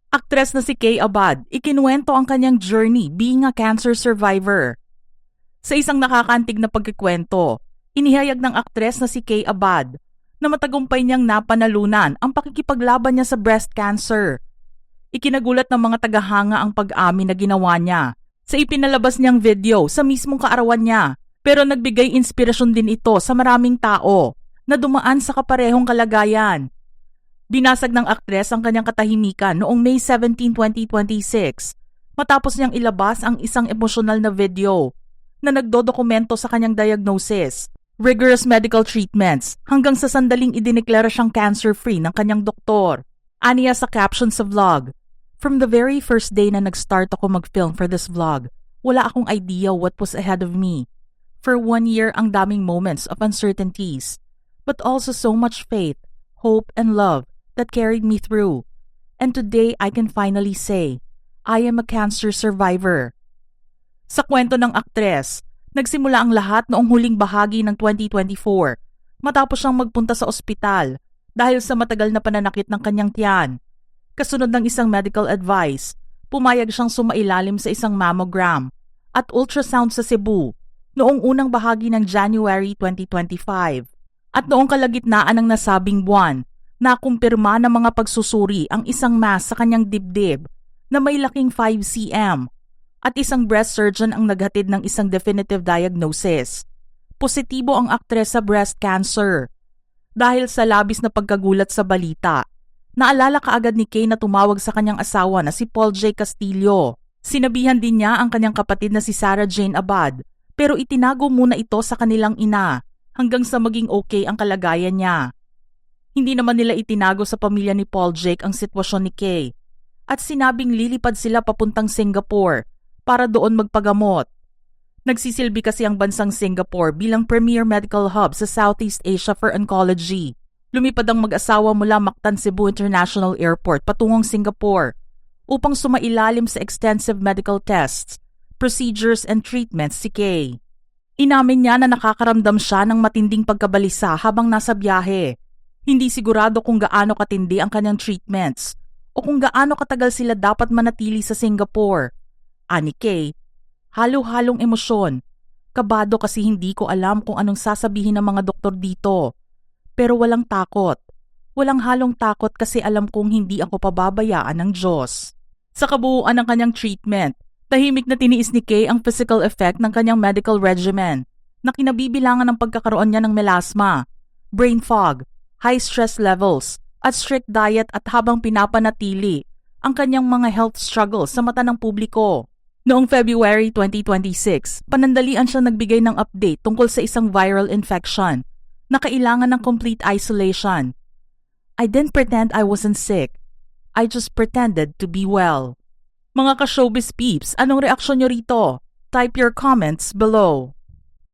Aktres na si Kay Abad, ikinuwento ang kanyang journey being a cancer survivor. Sa isang nakakantig na pagkikwento, inihayag ng aktres na si Kay Abad na matagumpay niyang napanalunan ang pakikipaglaban niya sa breast cancer. Ikinagulat ng mga tagahanga ang pag-amin na ginawa niya sa ipinalabas niyang video sa mismong kaarawan niya, pero nagbigay inspirasyon din ito sa maraming tao na dumaan sa kaparehong kalagayan. Binasag ng aktres ang kanyang katahimikan noong May 17, 2026 matapos niyang ilabas ang isang emosyonal na video na nagdodokumento sa kanyang diagnosis, rigorous medical treatments hanggang sa sandaling idineklara siyang cancer-free ng kanyang doktor. Aniya sa caption sa vlog, "From the very first day na nag-start ako mag-film for this vlog, wala akong idea what was ahead of me. For 1 year ang daming moments of uncertainties, but also so much faith, hope, and love that carried me through. And today I can finally say, I am a cancer survivor." Sa kwento ng aktres, nagsimula ang lahat noong huling bahagi ng 2024 matapos siyang magpunta sa ospital dahil sa matagal na pananakit ng kanyang tiyan. Kasunod ng isang medical advice, pumayag siyang sumailalim sa isang mammogram at ultrasound sa Cebu noong unang bahagi ng January 2025. At noong kalagitnaan ng nasabing buwan, nakumpirma ng mga pagsusuri ang isang mass sa kanyang dibdib na may laking 5 cm at isang breast surgeon ang naghatid ng isang definitive diagnosis. Positibo ang aktres sa breast cancer. Dahil sa labis na pagkagulat sa balita, naalala kaagad ni Kay na tumawag sa kanyang asawa na si Paul J. Castillo. Sinabihan din niya ang kanyang kapatid na si Sarah Jane Abad, pero itinago muna ito sa kanilang ina hanggang sa maging okay ang kalagayan niya. Hindi naman nila itinago sa pamilya ni Paul Jake ang sitwasyon ni Kay at sinabing lilipad sila papuntang Singapore para doon magpagamot. Nagsisilbi kasi ang bansang Singapore bilang premier medical hub sa Southeast Asia for oncology. Lumipad ang mag-asawa mula Mactan Cebu International Airport patungong Singapore upang sumailalim sa extensive medical tests, procedures and treatments si Kay. Inamin niya na nakakaramdam siya ng matinding pagkabalisa habang nasa biyahe. Hindi sigurado kung gaano katindi ang kanyang treatments o kung gaano katagal sila dapat manatili sa Singapore. Ani Kay, halo-halong emosyon. Kabado kasi hindi ko alam kung anong sasabihin ng mga doktor dito. Pero walang takot. Walang halong takot kasi alam kong hindi ako pababayaan ng Diyos. Sa kabuuan ng kanyang treatment, tahimik na tiniis ni Kay ang physical effect ng kanyang medical regimen na kinabibilangan ng pagkakaroon niya ng melasma, brain fog, high stress levels, at strict diet at habang pinapanatili ang kanyang mga health struggles sa mata ng publiko. Noong February 2026, panandalian siya nagbigay ng update tungkol sa isang viral infection na kailangan ng complete isolation. "I didn't pretend I wasn't sick. I just pretended to be well." Mga ka-showbiz peeps, anong reaksyon nyo rito? Type your comments below.